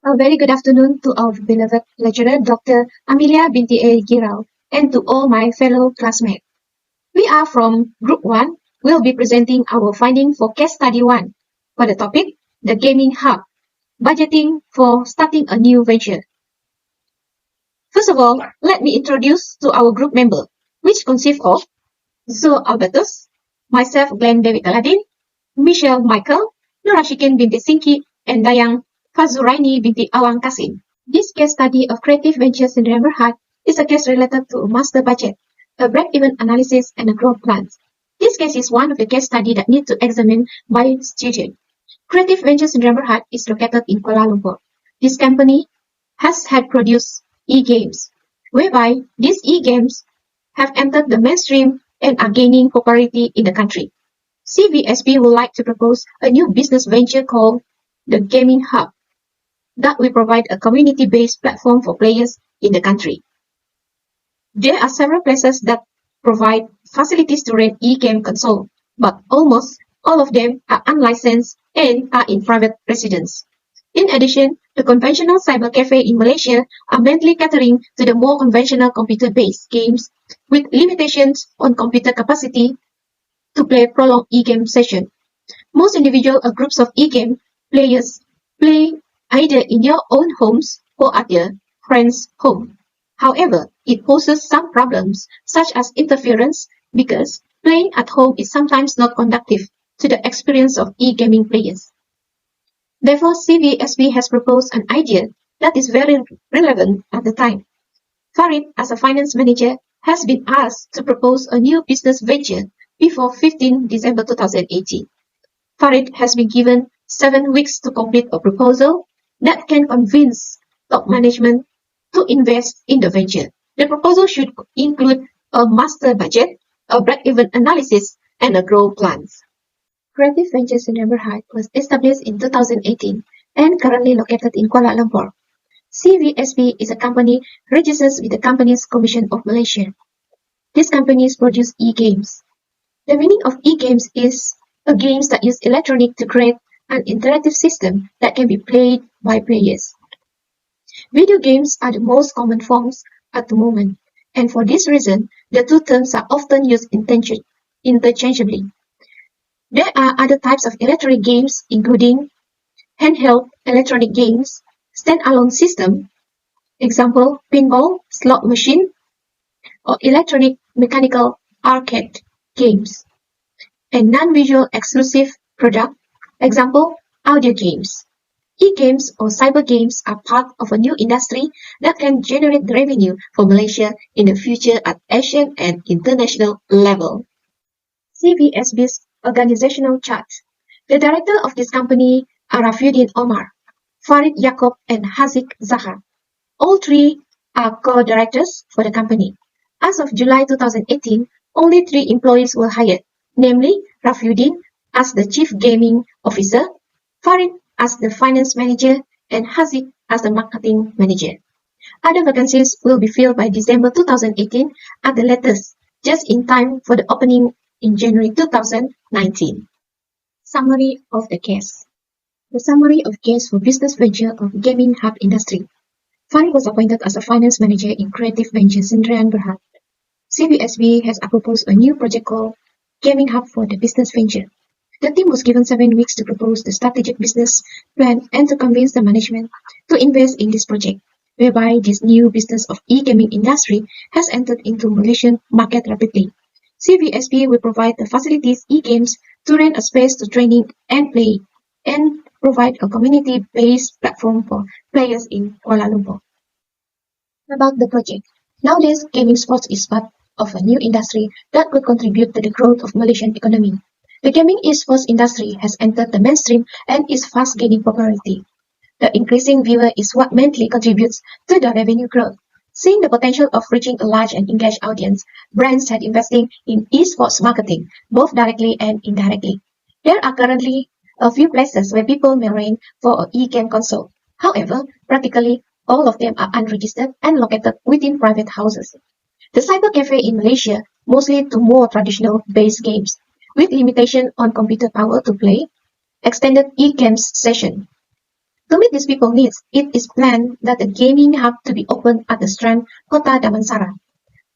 A very good afternoon to our beloved lecturer, Dr. Amelia Binti A. Girau, and to all my fellow classmates. We are from Group 1. We'll be presenting our finding for Case Study 1 for the topic, the Gaming Hub, budgeting for starting a new venture. First of all, let me introduce to our group member, which consists of Zoe Albertus, myself Glenn David Aladin, Michelle Michael, Nurashikin binti Sinki, and Dayang Fazuraini binti Awang Kasim. This case study of Creative Ventures in Remberhard is a case related to a master budget, a break-even analysis, and a growth plan. This case is one of the case studies that need to examine by students. Creative Ventures in Remberhard is located in Kuala Lumpur. This company has had produced e-games, whereby these e-games have entered the mainstream and are gaining popularity in the country. CVSB would like to propose a new business venture called the Gaming Hub that will provide a community-based platform for players in the country. There are several places that provide facilities to rent e-game console, but almost all of them are unlicensed and are in private residence. In addition, the conventional cyber cafe in Malaysia are mainly catering to the more conventional computer-based games with limitations on computer capacity to play prolonged e-game session. Most individual or groups of e-game players play either in your own homes or at your friend's home. However, it poses some problems such as interference because playing at home is sometimes not conducive to the experience of e-gaming players. Therefore, CVSB has proposed an idea that is very relevant at the time. Farid, as a finance manager, has been asked to propose a new business venture before 15 December 2018. Farid has been given 7 weeks to complete a proposal that can convince top management to invest in the venture. The proposal should include a master budget, a break-even analysis, and a growth plan. Creative Ventures in Remberhard was established in 2018 and currently located in Kuala Lumpur. CVSB is a company registered with the Companies Commission of Malaysia. These companies produce e-games. The meaning of e-games is a games that use electronic to create an interactive system that can be played by players. Video games are the most common forms at the moment, and for this reason, the two terms are often used interchangeably. There are other types of electronic games, including handheld electronic games, standalone system, example, pinball, slot machine, or electronic mechanical arcade games, and non-visual exclusive product, example, audio games. E-games or cyber games are part of a new industry that can generate revenue for Malaysia in the future at Asian and international level. CVSB's organizational chart. The director of this company are Rafiuddin Omar, Farid Yaakob, and Haziq Zahar. All three are co-directors for the company. As of July 2018, only 3 employees were hired, namely Rafiuddin as the Chief Gaming Officer, Farid as the Finance Manager, and Haziq as the Marketing Manager. Other vacancies will be filled by December 2018 at the latest, just in time for the opening in January 2019. Summary of the case. The summary of case for business venture of Gaming Hub industry. Farid was appointed as a finance manager in Creative Ventures in Remberhard. CVSB has proposed a new project called Gaming Hub for the business venture. The team was given 7 weeks to propose the strategic business plan and to convince the management to invest in this project, whereby this new business of e-gaming industry has entered into Malaysian market rapidly. CVSB will provide the facilities e-games to rent a space to training and play, and provide a community-based platform for players in Kuala Lumpur. About the project. Nowadays, gaming sports is part of a new industry that could contribute to the growth of Malaysian economy. The gaming esports industry has entered the mainstream and is fast gaining popularity. The increasing viewer is what mainly contributes to the revenue growth. Seeing the potential of reaching a large and engaged audience, brands are investing in esports marketing, both directly and indirectly. There are currently a few places where people may rent for an e-game console. However, practically all of them are unregistered and located within private houses. The cyber cafe in Malaysia mostly to more traditional based games, with limitation on computer power to play, extended e-games session. To meet these people's needs, it is planned that a gaming hub to be opened at the Strand, Kota Damansara.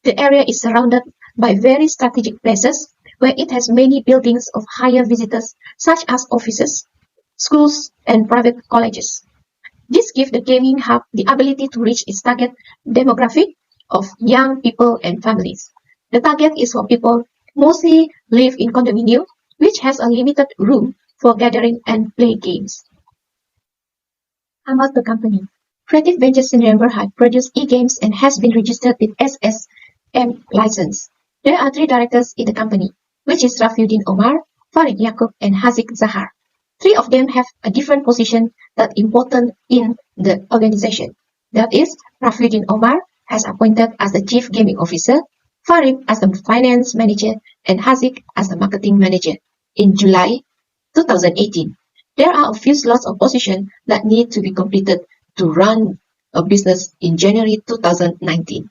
The area is surrounded by very strategic places where it has many buildings of higher visitors such as offices, schools, and private colleges. This gives the gaming hub the ability to reach its target demographic of young people and families. The target is for people mostly live in condominium, which has a limited room for gathering and play games. About the company. Creative Ventures in Berhad produces e-games and has been registered with SSM license. There are 3 directors in the company, which is Rafiuddin Omar, Farid Yaqub, and Haziq Zahar. 3 of them have a different position that important in the organization. That is, Rafiuddin Omar has appointed as the Chief Gaming Officer, Farid as the Finance Manager, and Haziq as the Marketing Manager in July 2018. There are a few slots of position that need to be completed to run a business in January 2019.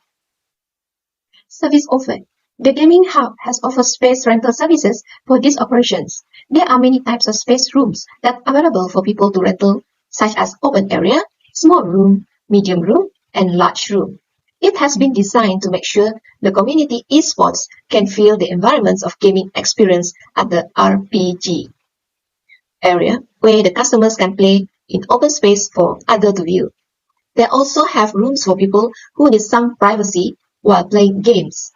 Service offered. The gaming hub has offered space rental services for these operations. There are many types of space rooms that are available for people to rental, such as open area, small room, medium room, and large room. It has been designed to make sure the community esports can feel the environments of gaming experience at the RPG area where the customers can play in open space for others to view. They also have rooms for people who need some privacy while playing games.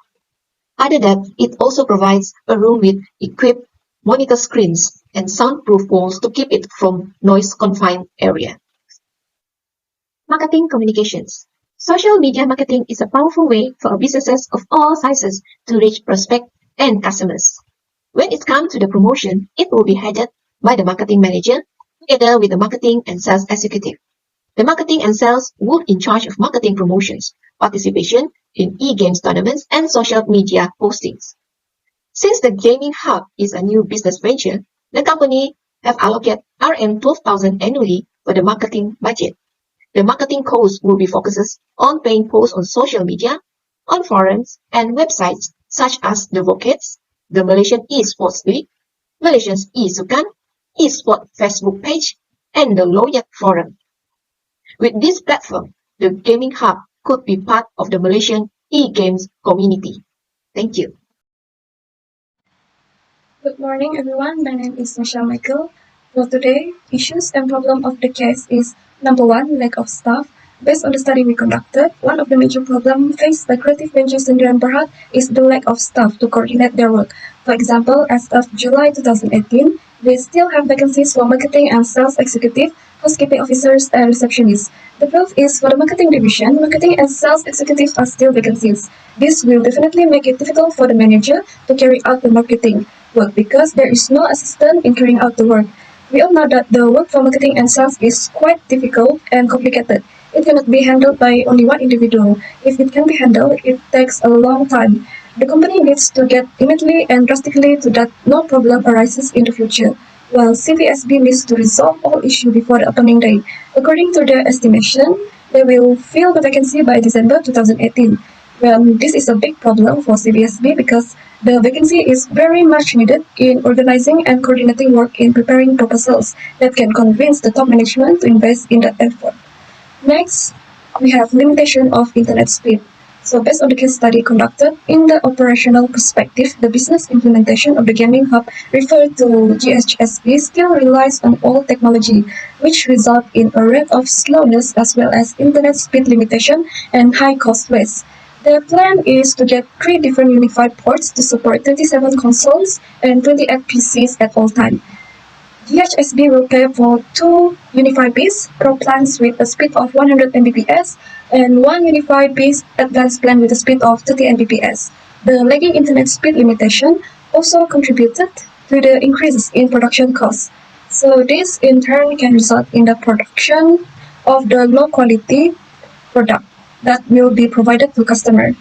Other than that, it also provides a room with equipped monitor screens and soundproof walls to keep it from noise-confined area. Marketing communications. Social media marketing is a powerful way for businesses of all sizes to reach prospects and customers. When it comes to the promotion, it will be headed by the marketing manager together with the marketing and sales executive. The marketing and sales would in charge of marketing promotions, participation in e-games tournaments, and social media postings. Since the gaming hub is a new business venture, the company have allocated Rm 12,000 annually for the marketing budget. The marketing cost will be focuses on paying posts on social media, on forums, and websites such as the Vocats, the Malaysian Esports League, Malaysia's eSukan, eSport Facebook page, and the Loyak Forum. With this platform, the gaming hub could be part of the Malaysian e-games community. Thank you. Good morning, everyone. My name is Michelle Michael. For today, issues and problem of the case is number 1, lack of staff. Based on the study we conducted, one of the major problems faced by Creative Ventures in Berhad is the lack of staff to coordinate their work. For example, as of July 2018, we still have vacancies for marketing and sales executive, housekeeping officers, and receptionists. The proof is for the marketing division, marketing and sales executives are still vacancies. This will definitely make it difficult for the manager to carry out the marketing work because there is no assistant in carrying out the work. We all know that the work for marketing and sales is quite difficult and complicated. It cannot be handled by only one individual. If it can be handled, it takes a long time. The company needs to get immediately and drastically to that no problem arises in the future, while CVSB needs to resolve all issues before the opening day. According to their estimation, they will fill the vacancy by December 2018. Well, this is a big problem for CVSB because the vacancy is very much needed in organizing and coordinating work in preparing proposals that can convince the top management to invest in that effort. Next, we have limitation of internet speed. So based on the case study conducted, in the operational perspective, the business implementation of the gaming hub referred to GHSB still relies on old technology, which result in a rate of slowness as well as internet speed limitation and high cost waste. The plan is to get 3 different unified ports to support 37 consoles and 28 PCs at all times. GHSB will pay for 2 unified base pro plans with a speed of 100 Mbps and 1 unified base advanced plan with a speed of 30 Mbps. The lagging internet speed limitation also contributed to the increases in production costs. So this in turn can result in the production of the low quality product that will be provided to customer.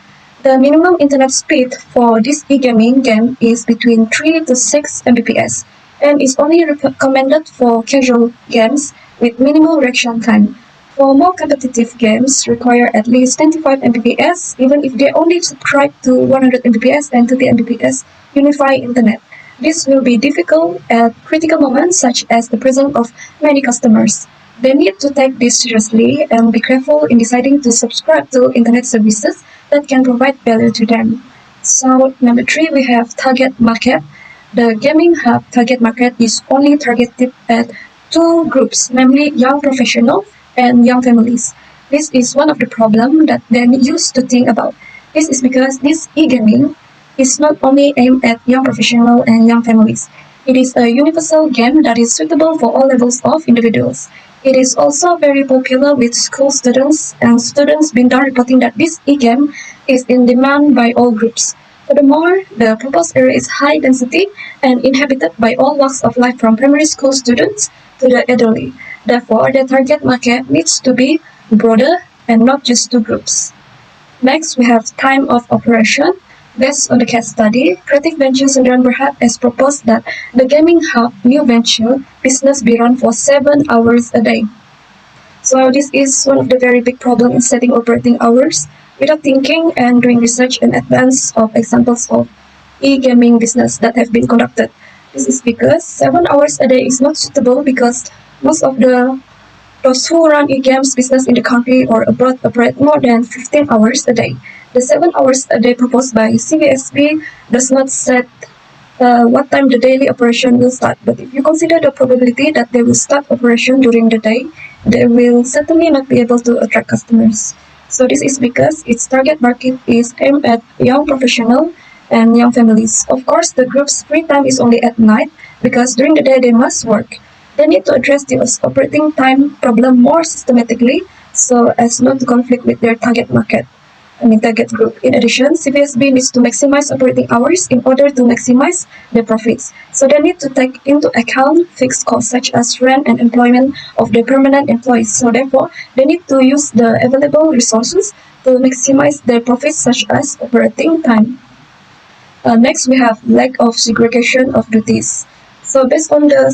The minimum internet speed for this e-gaming game is between 3 to 6 Mbps and is only recommended for casual games with minimal reaction time. For more competitive games require at least 25 Mbps even if they only subscribe to 100 Mbps and 30 Mbps unified internet. This will be difficult at critical moments such as the presence of many customers. They need to take this seriously and be careful in deciding to subscribe to internet services that can provide value to them. So, number three, we have target market. The gaming hub target market is only targeted at two groups, namely young professionals and young families. This is one of the problems that they used to think about. This is because this e-gaming is not only aimed at young professionals and young families. It is a universal game that is suitable for all levels of individuals. It is also very popular with school students, and students been done reporting that this e-game is in demand by all groups. Furthermore, the proposed area is high density and inhabited by all walks of life from primary school students to the elderly. Therefore, the target market needs to be broader and not just two groups. Next, we have time of operation. Based on the case study, Creative Ventures and Berhad has proposed that the gaming hub new venture business be run for 7 hours a day. So this is one of the very big problems in setting operating hours without thinking and doing research in advance of examples of e-gaming business that have been conducted. This is because 7 hours a day is not suitable because most of those who run e-games business in the country or abroad operate more than 15 hours a day. The 7 hours a day proposed by CVSB does not set what time the daily operation will start. But if you consider the probability that they will start operation during the day, they will certainly not be able to attract customers. So this is because its target market is aimed at young professionals and young families. Of course, the group's free time is only at night because during the day they must work. They need to address the operating time problem more systematically so as not to conflict with their target market. Target group. In addition, CVSB needs to maximize operating hours in order to maximize their profits. So they need to take into account fixed costs such as rent and employment of their permanent employees. So therefore, they need to use the available resources to maximize their profits such as operating time. Next, we have lack of segregation of duties. So based on the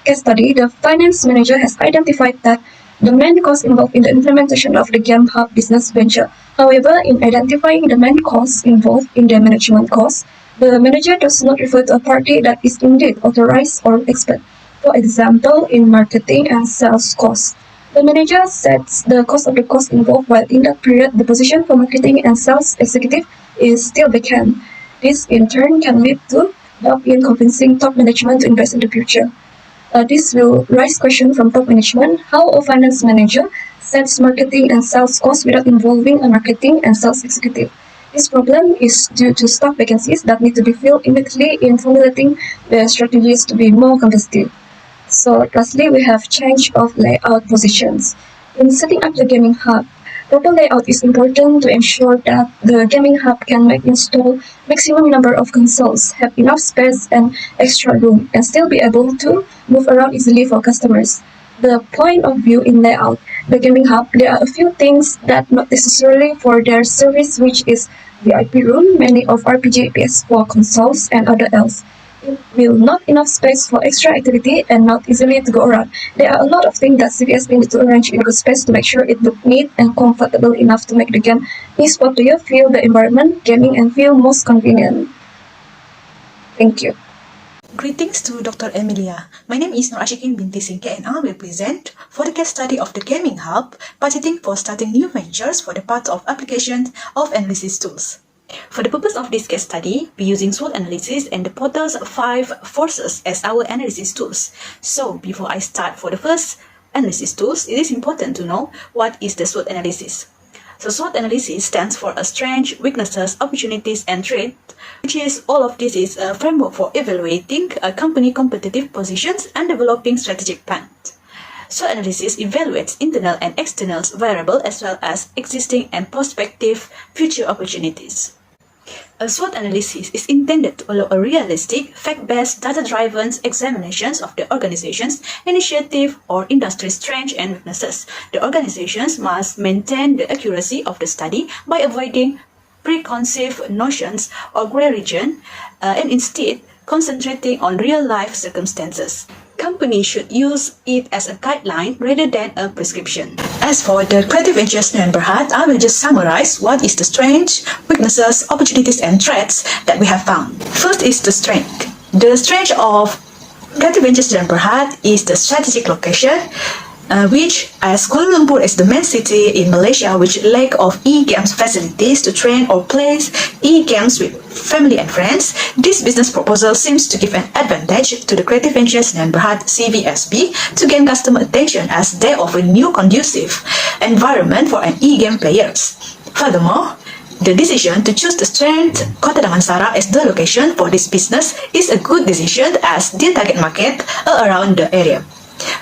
case study, the finance manager has identified that the main costs involved in the implementation of the game hub business venture. However, in identifying the main costs involved in the management costs, the manager does not refer to a party that is indeed authorized or expert. For example, in marketing and sales costs, the manager sets the cost of the cost involved, while in that period, the position for marketing and sales executive is still vacant. This in turn can lead to doubt in convincing top management to invest in the future. This will raise questions from top management how a finance manager sets marketing and sales costs without involving a marketing and sales executive. This problem is due to stock vacancies that need to be filled immediately in formulating the strategies to be more competitive. So lastly, we have change of layout positions. In setting up the gaming hub, proper layout is important to ensure that the gaming hub can install maximum number of consoles, have enough space and extra room, and still be able to move around easily for customers. The point of view in layout, the gaming hub, there are a few things that not necessarily for their service, which is VIP room, many of RPG, PS4 consoles, and other else. It will not enough space for extra activity and not easily to go around. There are a lot of things that CVSB need to arrange in good space to make sure it look neat and comfortable enough to make the game easy to you, feel the environment, gaming, and feel most convenient. Thank you. Greetings to Dr. Emilia. My name is Nur Ashikin binti Singke and I will present for the case study of the Gaming Hub, budgeting for starting new ventures for the part of application of analysis tools. For the purpose of this case study, we're using SWOT analysis and the portal's 5 forces as our analysis tools. So before I start for the first analysis tools, it is important to know what is the SWOT analysis. So SWOT analysis stands for a strengths, weaknesses, opportunities, and threats, which is all of this is a framework for evaluating a company competitive positions and developing strategic plans. SWOT analysis evaluates internal and external variables as well as existing and prospective future opportunities. A SWOT analysis is intended to allow a realistic, fact-based, data-driven examinations of the organization's initiative or industry strengths and weaknesses. The organizations must maintain the accuracy of the study by avoiding preconceived notions or gray region and instead concentrating on real-life circumstances. Companies should use it as a guideline rather than a prescription. As for the Creative Ventures and Berhad, I will just summarize what is the strengths, weaknesses, opportunities, and threats that we have found. First is the strength. The strength of Creative Ventures and Berhad is the strategic location. which, as Kuala Lumpur is the main city in Malaysia which lack of e-games facilities to train or play e-games with family and friends, this business proposal seems to give an advantage to the Creative Ventures Sdn Bhd CVSB to gain customer attention as they offer new conducive environment for an e-game players. Furthermore, the decision to choose the strength Kota Damansara as the location for this business is a good decision as their target market are around the area.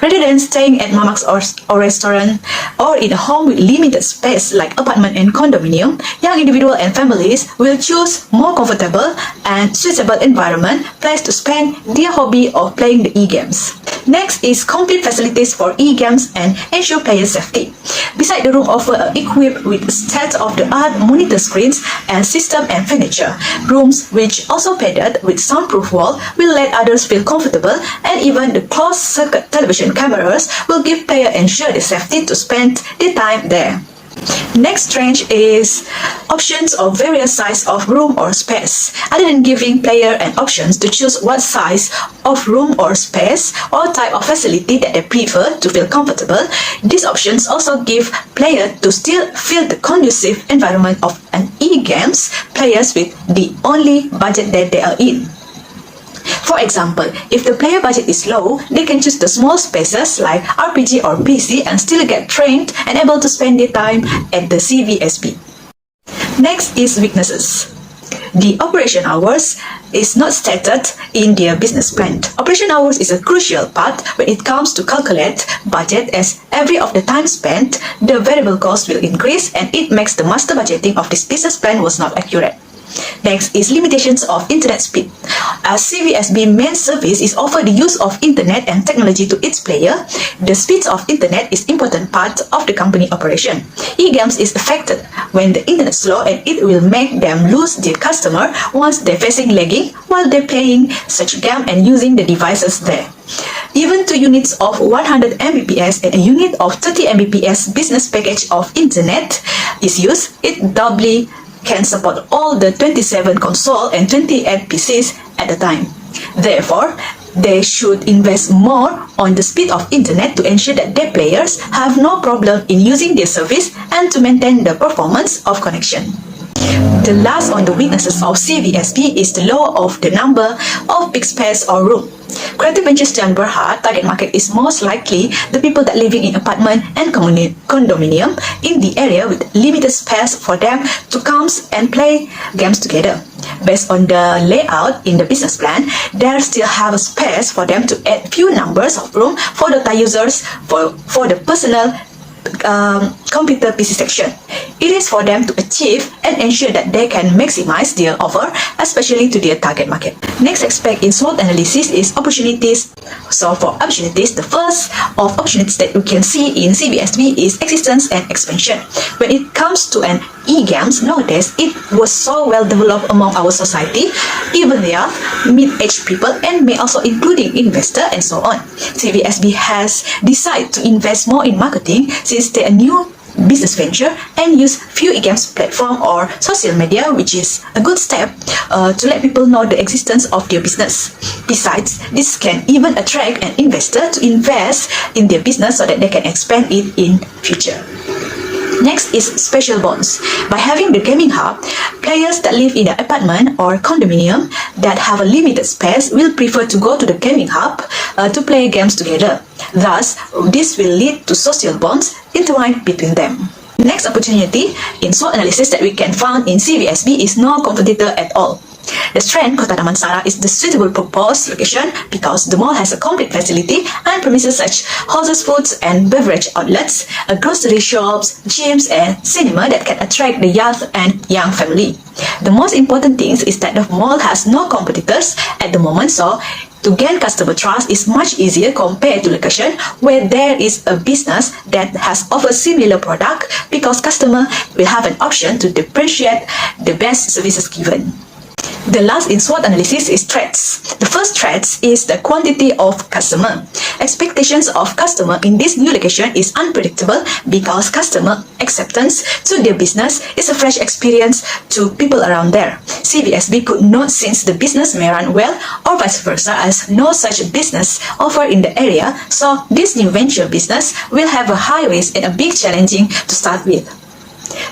Rather than staying at Mama's or restaurant or in a home with limited space like apartment and condominium, young individuals and families will choose more comfortable and suitable environment place to spend their hobby of playing the e-games. Next is complete facilities for e-games and ensure player safety. Beside the room offer equipped with state-of-the-art monitor screens and system and furniture, rooms which also padded with soundproof wall will let others feel comfortable, and even the closed-circuit television cameras will give player ensure the safety to spend their time there. Next range is options of various size of room or space. Other than giving player an options to choose what size of room or space or type of facility that they prefer to feel comfortable, these options also give player to still feel the conducive environment of an e-games players with the only budget that they are in. For example, if the player budget is low, they can choose the small spaces like RPG or PC and still get trained and able to spend their time at the CVSB. Next is weaknesses. The operation hours is not stated in their business plan. Operation hours is a crucial part when it comes to calculate budget, as every of the time spent, the variable cost will increase and it makes the master budgeting of this business plan was not accurate. Next is limitations of internet speed. As CVSB main service is offer the use of internet and technology to its player, the speed of internet is important part of the company operation. E-games is affected when the internet is slow and it will make them lose their customer once they're facing lagging while they're playing such game and using the devices there. Even 2 units of 100 Mbps and a unit of 30 Mbps business package of internet is used, it doubly can support all the 27 console and 28 PCs at a time. Therefore, they should invest more on the speed of internet to ensure that their players have no problem in using their service and to maintain the performance of connection. The last on the weaknesses of CVSB is the low of the number of big space or room. Creative Ventures Sdn Bhd target market is most likely the people that living in apartment and condominium in the area with limited space for them to come and play games together. Based on the layout in the business plan, there still have a space for them to add few numbers of room for the users for the personal computer PC section. It is for them to achieve and ensure that they can maximize their offer, especially to their target market. Next aspect in SWOT analysis is opportunities. So for opportunities, the first of opportunities that we can see in CVSB is existence and expansion. When it comes to an e-games, nowadays it was so well developed among our society, even there mid-aged people and may also including investor and so on. CVSB has decided to invest more in marketing since they are new business venture and use few e-games platform or social media, which is a good step to let people know the existence of their business. Besides, this can even attract an investor to invest in their business so that they can expand it in future. Next is special bonds. By having the gaming hub, players that live in an apartment or condominium that have a limited space will prefer to go to the gaming hub to play games together. Thus, this will lead to social bonds intertwined between them. Next opportunity in SWOT analysis that we can find in CVSB is no competitor at all. The strength Kota Damansara is the suitable proposed location because the mall has a complete facility and premises such houses, foods and beverage outlets, grocery shops, gyms and cinema that can attract the youth and young family. The most important thing is that the mall has no competitors at the moment, so to gain customer trust is much easier compared to location where there is a business that has offered similar product because customer will have an option to differentiate the best services given. The last in SWOT analysis is threats. The first threat is the quantity of customer. Expectations of customer in this new location is unpredictable because customer acceptance to their business is a fresh experience to people around there. CVSB could note since the business may run well or vice versa as no such business offer in the area, so this new venture business will have a high risk and a big challenging to start with.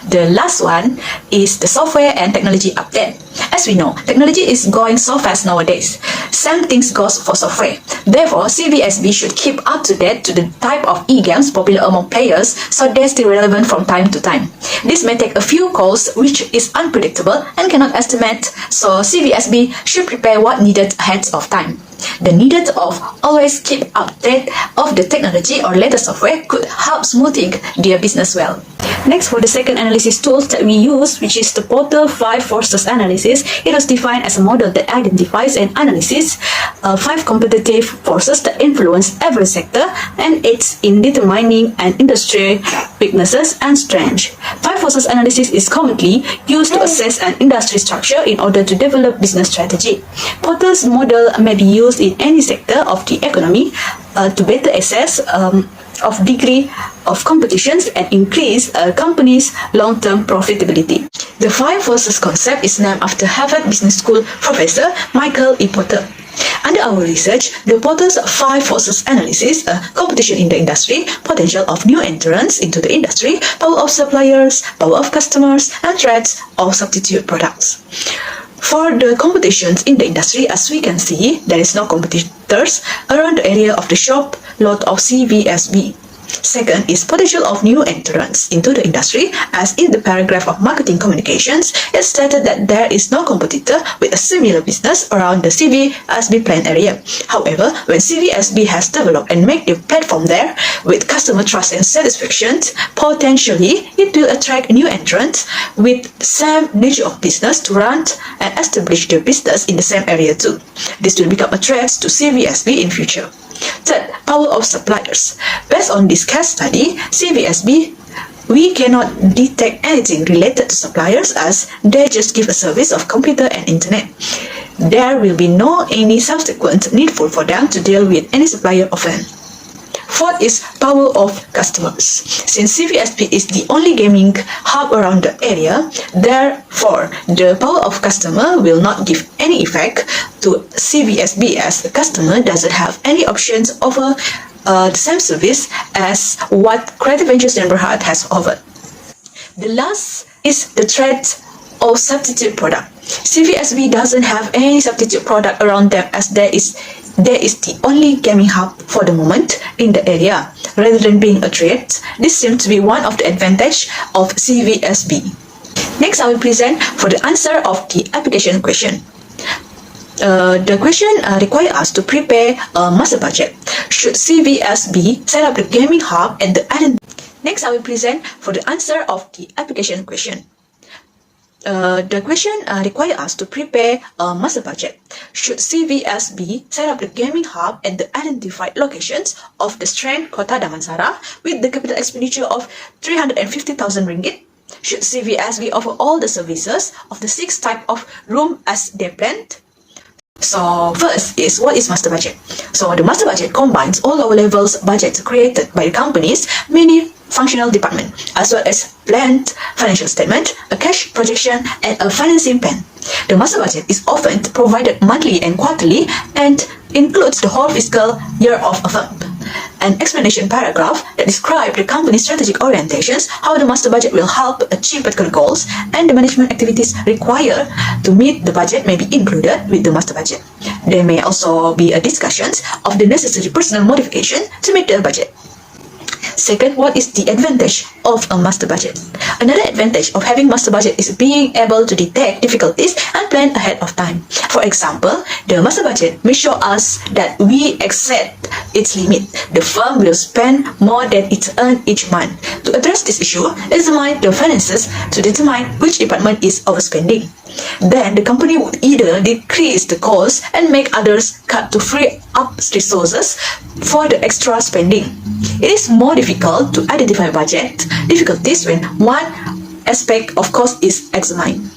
The last one is the software and technology update. As we know, technology is going so fast nowadays. Same things goes for software. Therefore, CVSB should keep up to date to the type of e-games popular among players so they stay relevant from time to time. This may take a few calls which is unpredictable and cannot estimate, so CVSB should prepare what needed ahead of time. The needed of always keep update of the technology or latest software could help smoothing their business well. Next, for the second analysis tools that we use, which is the Porter 5 Forces analysis, it was defined as a model that identifies and analyzes 5 competitive forces that influence every sector and aids in determining an industry weaknesses and strengths. 5 forces analysis is commonly used to assess an industry structure in order to develop business strategy. Porter's model may be used in any sector of the economy to better assess of degree of competitions and increase a company's long-term profitability. The 5 forces concept is named after Harvard Business School professor Michael E. Porter. Under our research, the Porter's 5 forces analysis, competition in the industry, potential of new entrants into the industry, power of suppliers, power of customers, and threats of substitute products. For the competitions in the industry, as we can see, there is no competitors around the area of the shop lot of CVSB. Second is potential of new entrants into the industry, as in the paragraph of marketing communications, it stated that there is no competitor with a similar business around the CVSB plan area. However, when CVSB has developed and made the platform there with customer trust and satisfaction, potentially it will attract new entrants with the same nature of business to run and establish their business in the same area too. This will become a threat to CVSB in future. Third, power of suppliers. Based on this case study, CVSB, we cannot detect anything related to suppliers as they just give a service of computer and internet. There will be no any subsequent needful for them to deal with any supplier offense. Fourth is power of customers. Since CVSB is the only gaming hub around the area, therefore the power of customer will not give any effect to CVSB as the customer doesn't have any options over the same service as what Creative Ventures neighborhood has offered. The last is the threat of substitute product. CVSB doesn't have any substitute product around them as there is the only gaming hub for the moment in the area. Rather than being a threat, this seems to be one of the advantages of CVSB. Next, I will present for the answer of the application question. The question requires us to prepare a master budget. Should CVSB set up the gaming hub and the Next, I will present for the answer of the application question. The question requires us to prepare a master budget. Should CVSB set up the gaming hub at the identified locations of the Strand, Kota Damansara with the capital expenditure of 350,000 ringgit? Should CVSB offer all the services of the 6 types of room as they planned? So first is what is master budget? So the master budget combines all our levels budgets created by the company's many functional department as well as planned financial statement, a cash projection, and a financing plan. The master budget is often provided monthly and quarterly and includes the whole fiscal year of a firm. An explanation paragraph that describes the company's strategic orientations, how the master budget will help achieve particular goals, and the management activities required to meet the budget may be included with the master budget. There may also be a discussion of the necessary personal modification to meet the budget. Second, what is the advantage of a master budget? Another advantage of having master budget is being able to detect difficulties and plan ahead of time. For example, the master budget may show us that we exceed its limit. The firm will spend more than it earns each month. To address this issue, examine the finances to determine which department is overspending. Then the company would either decrease the cost and make others cut to free up resources for the extra spending. It is more difficult to identify budget difficulties when one aspect of cost is examined.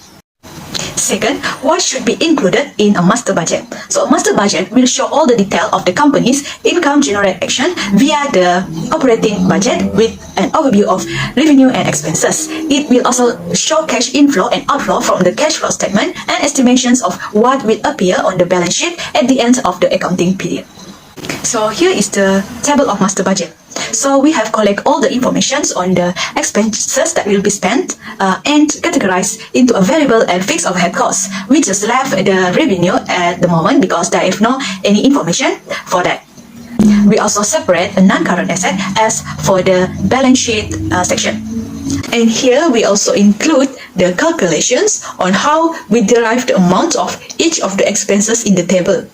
Second, what should be included in a master budget? So a master budget will show all the detail of the company's income generation via the operating budget with an overview of revenue and expenses. It will also show cash inflow and outflow from the cash flow statement and estimations of what will appear on the balance sheet at the end of the accounting period. So here is the table of master budget. So we have collect all the informations on the expenses that will be spent and categorized into a variable and fixed overhead costs. We just left the revenue at the moment because there is no any information for that. We also separate a non-current asset as for the balance sheet section. And here we also include the calculations on how we derive the amount of each of the expenses in the table.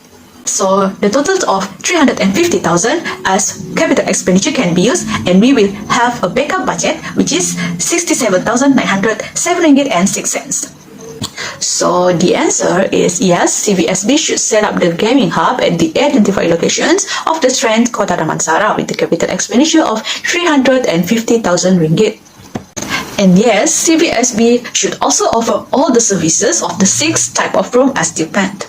So the total of 350,000 as capital expenditure can be used, and we will have a backup budget which is 67,907 ringgit and 6 cents. So the answer is yes, CVSB should set up the gaming hub at the identified locations of the Strand Kota Damansara with the capital expenditure of 350,000 ringgit. And yes, CVSB should also offer all the services of the 6 type of room as planned.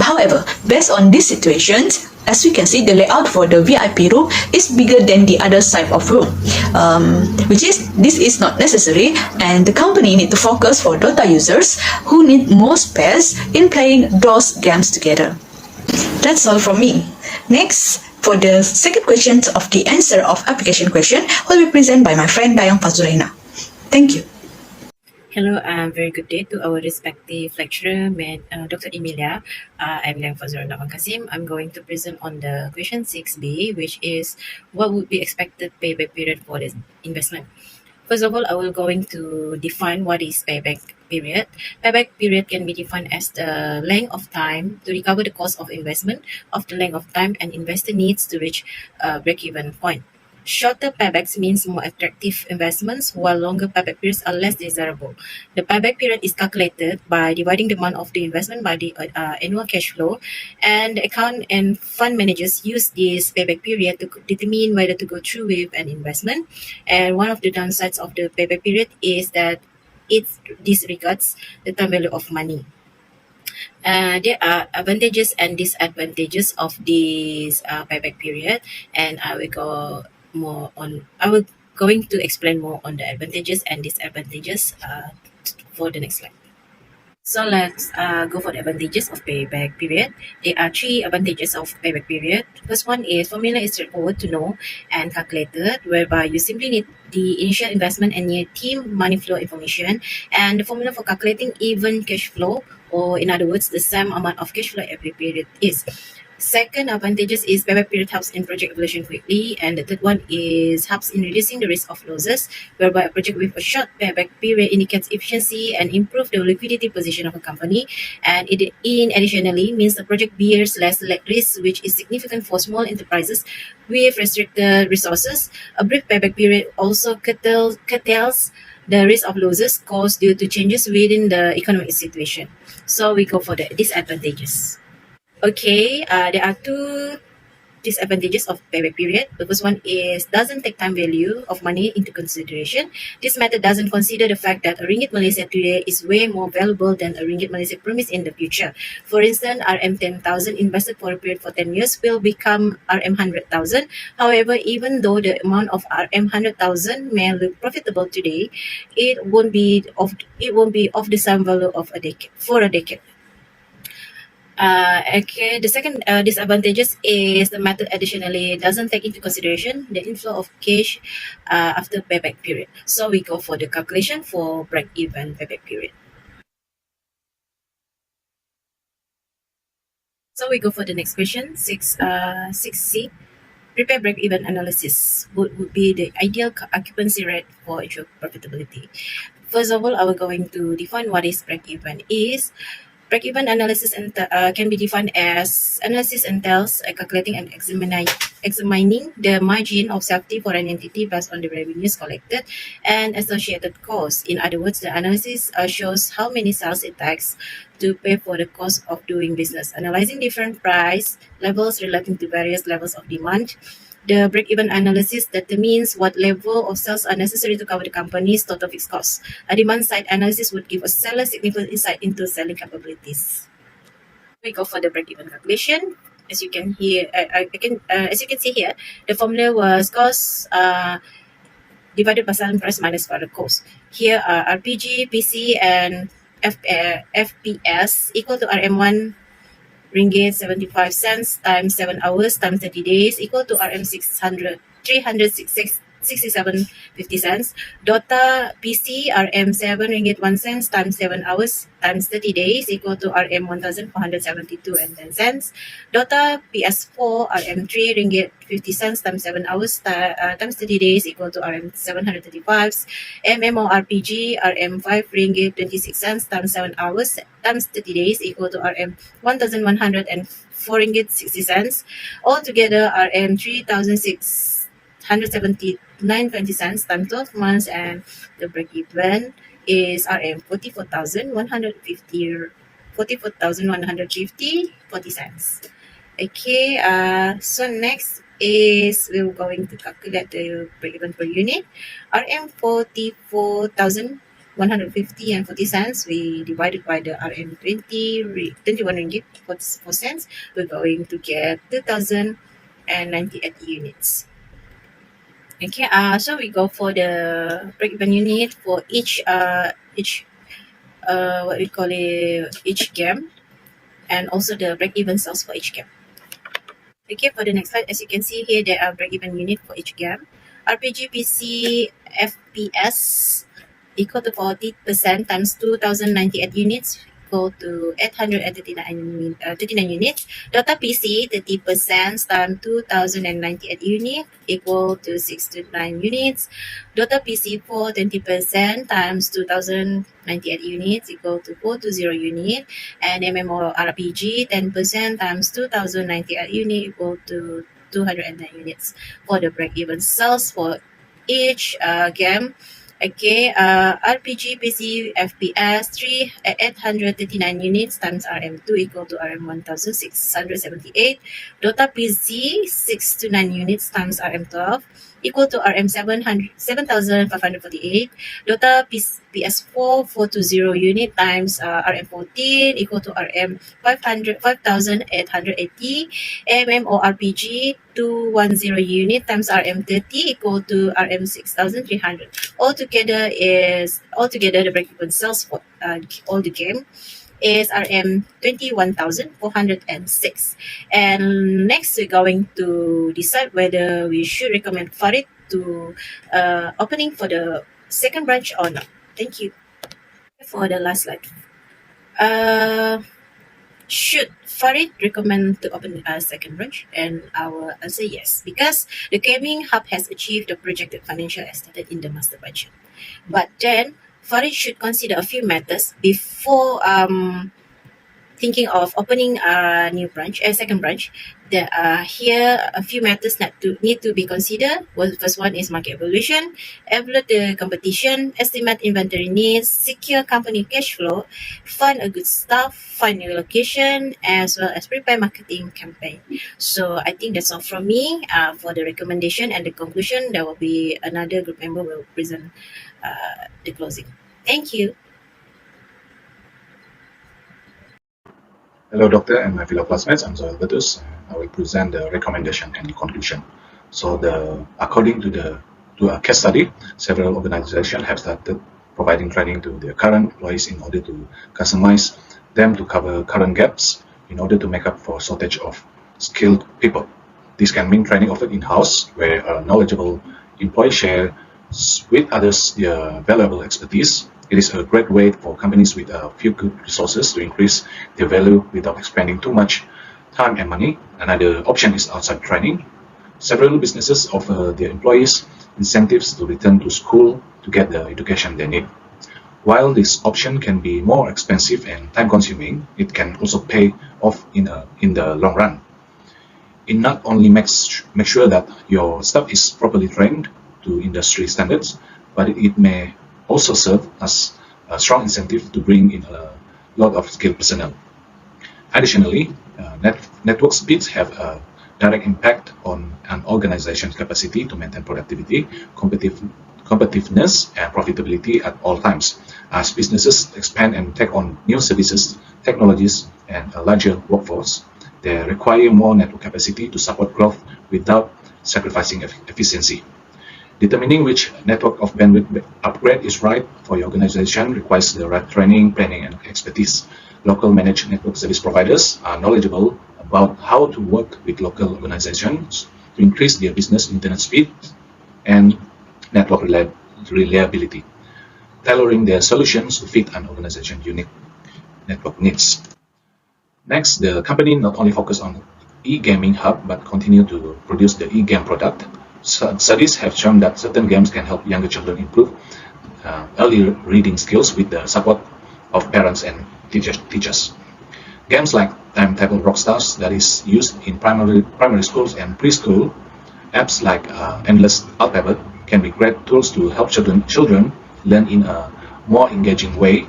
However, based on these situations, as we can see, the layout for the VIP room is bigger than the other type of room, this is not necessary, and the company need to focus for Dota users who need more space in playing those games together. That's all from me. Next, for the second question of the answer of application question will be presented by my friend Dayang Fazulina. Thank you. Hello, very good day to our respective lecturer, Dr. Emilia. I'm Liang Fazrul Kasim. I'm going to present on the question 6B, which is what would be expected payback period for this investment. First of all, I will going to define what is payback period. Payback period can be defined as the length of time to recover the cost of investment of the length of time an investor needs to reach a break-even point. Shorter paybacks means more attractive investments, while longer payback periods are less desirable. The payback period is calculated by dividing the amount of the investment by the annual cash flow, and the account and fund managers use this payback period to determine whether to go through with an investment. And one of the downsides of the payback period is that it disregards the time value of money. There are advantages and disadvantages of this payback period, and I will going to explain more on the advantages and disadvantages for the next slide. So let's go for the advantages of payback period. There are 3 advantages of payback period. First one is formula is straightforward to know and calculated, whereby you simply need the initial investment and your team money flow information, and the formula for calculating even cash flow, or in other words, the same amount of cash flow every period is. Second advantages is payback period helps in project evaluation quickly, and the third one is helps in reducing the risk of losses, whereby a project with a short payback period indicates efficiency and improve the liquidity position of a company, and it in additionally means the project bears less risk, which is significant for small enterprises with restricted resources. A brief payback period also curtails the risk of losses caused due to changes within the economic situation. So we go for the disadvantages. Okay, there are 2 disadvantages of payback period. The first one is doesn't take time value of money into consideration. This method doesn't consider the fact that a ringgit Malaysia today is way more valuable than a ringgit Malaysia promised in the future. For instance, RM 10,000 invested for a period for 10 years will become RM 100,000. However, even though the amount of RM 100,000 may look profitable today, it won't be of the same value of for a decade. Okay, the second disadvantages is the method additionally doesn't take into consideration the inflow of cash after payback period. So we go for the calculation for break-even payback period. So we go for the next question, 6C. Prepare break-even analysis would be the ideal occupancy rate for ensure profitability. First of all, I will going to define what is break-even is. Break-even analysis can be defined as analysis entails calculating and examining the margin of safety for an entity based on the revenues collected and associated costs. In other words, the analysis shows how many sales it takes to pay for the cost of doing business, analyzing different price levels relating to various levels of demand, The break-even analysis determines what level of sales are necessary to cover the company's total fixed costs. A demand-side analysis would give a seller significant insight into selling capabilities. We go for the break-even calculation. As you can as you can see here, the formula was cost divided by selling price minus product cost. Here are RPG, PC, and FPS equal to RM1 ringgit 75 cents times 7 hours times 30 days equal to RM 367.50 cents. Dota PC RM 7 ringgit 1 cents times 7 hours times 30 days equal to RM 1472 and 10 cents. Dota PS4 RM 3 ringgit 50 cents times 7 hours times 30 days equal to RM 735. MMORPG RM 5 ringgit 26 cents times 7 hours times 30 days equal to RM 1,104 ringgit 60 cents. Altogether RM 3,679.20 cents times 12 months, and the break even is RM 44,150 cents. Okay, so next is we're going to calculate the break-even per unit. RM 44,150 and 40 cents. We divided by the RM 21 ringgit 44 cents. We're going to get 2,098 units. Okay, so we go for the break-even unit for each what we call it, each game, and also the break-even sales for each game. Okay, for the next slide, as you can see here, there are break-even unit for each game. RPG PC FPS equal to 40% times 2,098 units equal to 839 units. Dota PC 30% times 2,098 units equal to 629 units. Dota PC 4 20% times 2,098 units equal to 420 units. And MMORPG 10% times 2,098 units equal to 209 units for the break-even sales for each game. Okay, RPG PC FPS 839 units times RM2 equal to RM 1,678. Dota PC 629 units times RM12 equal to RM 7,548. Dota PS4 420 unit times RM14 equal to RM 5,880. MMORPG 210 unit times RM30 equal to RM 6,300. Altogether the break-even sales for all the game is RM 21,406. And next we're going to decide whether we should recommend Farid to opening for the second branch or not. Thank you. For the last slide. Should Farid recommend to open a second branch? And I will answer yes, because the gaming hub has achieved the projected financial as stated in the master budget. But then Farid should consider a few matters before thinking of opening a second branch. There are here a few matters need to be considered. First one is market evaluation, evaluate the competition, estimate inventory needs, secure company cash flow, find a good staff, find new location, as well as prepare marketing campaign. So I think that's all from me. For the recommendation and the conclusion, there will be another group member will present the closing. Thank you. Hello, Doctor, and my fellow classmates. I'm Zoel Betus. I will present the recommendation and the conclusion. So, according to a case study, several organizations have started providing training to their current employees in order to customize them to cover current gaps in order to make up for shortage of skilled people. This can mean training offered in-house, where a knowledgeable employee share with others their valuable expertise. It is a great way for companies with a few good resources to increase their value without expending too much time and money. Another option is outside training. Several businesses offer their employees incentives to return to school to get the education they need. While this option can be more expensive and time-consuming, it can also pay off in the long run. It not only makes sure that your staff is properly trained to industry standards, but it may also serve as a strong incentive to bring in a lot of skilled personnel. Additionally, network speeds have a direct impact on an organization's capacity to maintain productivity, competitiveness, and profitability at all times. As businesses expand and take on new services, technologies, and a larger workforce, they require more network capacity to support growth without sacrificing efficiency. Determining which network of bandwidth upgrade is right for your organization requires the right training, planning, and expertise. Local managed network service providers are knowledgeable about how to work with local organizations to increase their business internet speed and network reliability, tailoring their solutions to fit an organization's unique network needs. Next, the company not only focus on e-gaming hub but continue to produce the e-game product. Studies have shown that certain games can help younger children improve early reading skills with the support of parents and teachers. Games like Timetable Rockstars that is used in primary schools and preschool, apps like Endless Alphabet can be great tools to help children learn in a more engaging way.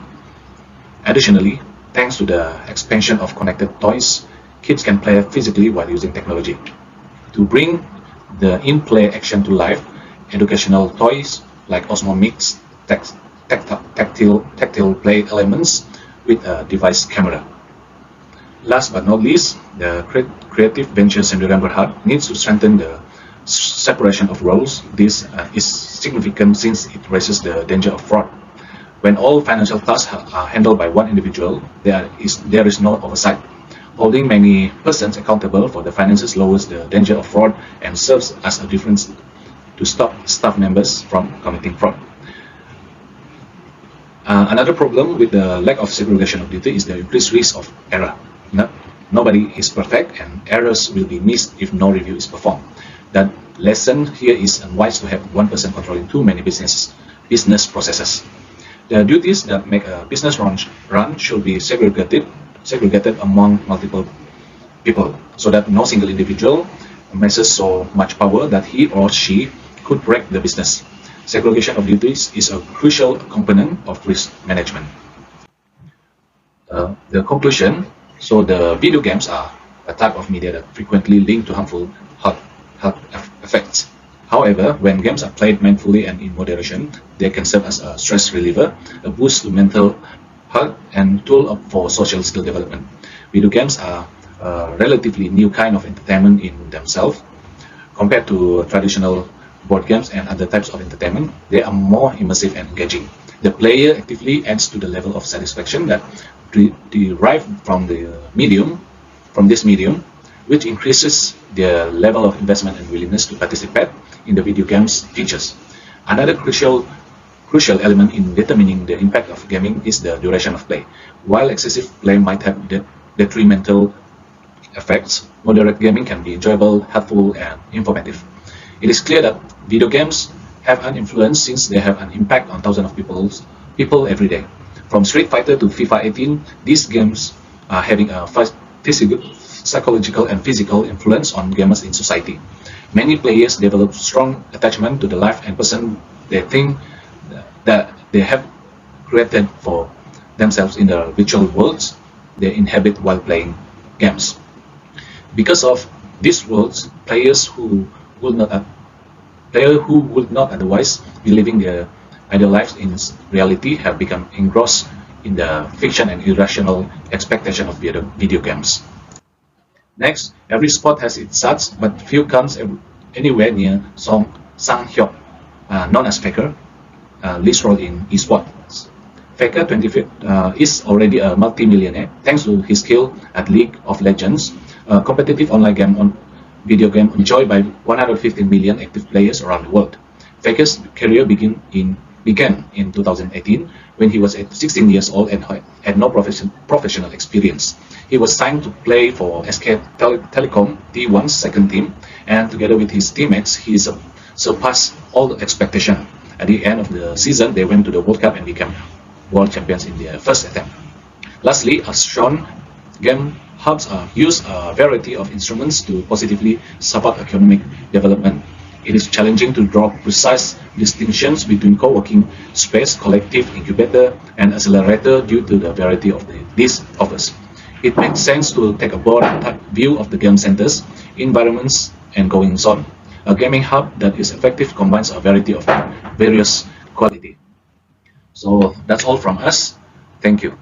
Additionally, thanks to the expansion of connected toys, kids can play physically while using technology. To bring the in-play action to life, educational toys like Osmo mix tactile play elements with a device camera. Last but not least, the Creative Ventures in November Hub needs to strengthen the separation of roles. This is significant since it raises the danger of fraud. When all financial tasks are handled by one individual, there is no oversight. Holding many persons accountable for the finances lowers the danger of fraud and serves as a defense to stop staff members from committing fraud. Another problem with the lack of segregation of duty is the increased risk of error. Nobody is perfect and errors will be missed if no review is performed. The lesson here is unwise to have one person controlling too many business processes. The duties that make a business run should be segregated among multiple people so that no single individual amasses so much power that he or she could break the business. Segregation of duties is a crucial component of risk management. The conclusion, so the video games are a type of media that frequently linked to harmful health effects. However, when games are played mindfully and in moderation, they can serve as a stress reliever, a boost to mental health, and tool for social skill development. Video games are a relatively new kind of entertainment in themselves. Compared to traditional board games and other types of entertainment, they are more immersive and engaging. The player actively adds to the level of satisfaction that derived from this medium, which increases their level of investment and willingness to participate in the video game's features. Another crucial element in determining the impact of gaming is the duration of play. While excessive play might have detrimental effects, moderate gaming can be enjoyable, helpful, and informative. It is clear that video games have an influence since they have an impact on thousands of people every day. From Street Fighter to FIFA 18, these games are having a psychological and physical influence on gamers in society. Many players develop strong attachment to the life and person they think that they have created for themselves in the virtual worlds they inhabit while playing games. Because of these worlds, players who would not otherwise be living their ideal lives in reality have become engrossed in the fiction and irrational expectation of video games. Next, every sport has its stats, but few comes anywhere near Sang Hyuk, known as Faker, least role in esports. Faker 25 is already a multi-millionaire thanks to his skill at League of Legends, a competitive online video game enjoyed by 115 million active players around the world. Faker's career began in 2018 when he was 16 years old and had no professional experience. He was signed to play for SK Telecom T1's second team, and together with his teammates, he surpassed all expectation. At the end of the season, they went to the World Cup and became world champions in their first attempt. Lastly, as shown, game hubs use a variety of instruments to positively support economic development. It is challenging to draw precise distinctions between co-working space, collective incubator, and accelerator due to the variety of these offers. it makes sense to take a broad view of the game centers, environments, and goings on. A gaming hub that is effective combines a variety of various quality. So that's all from us. Thank you.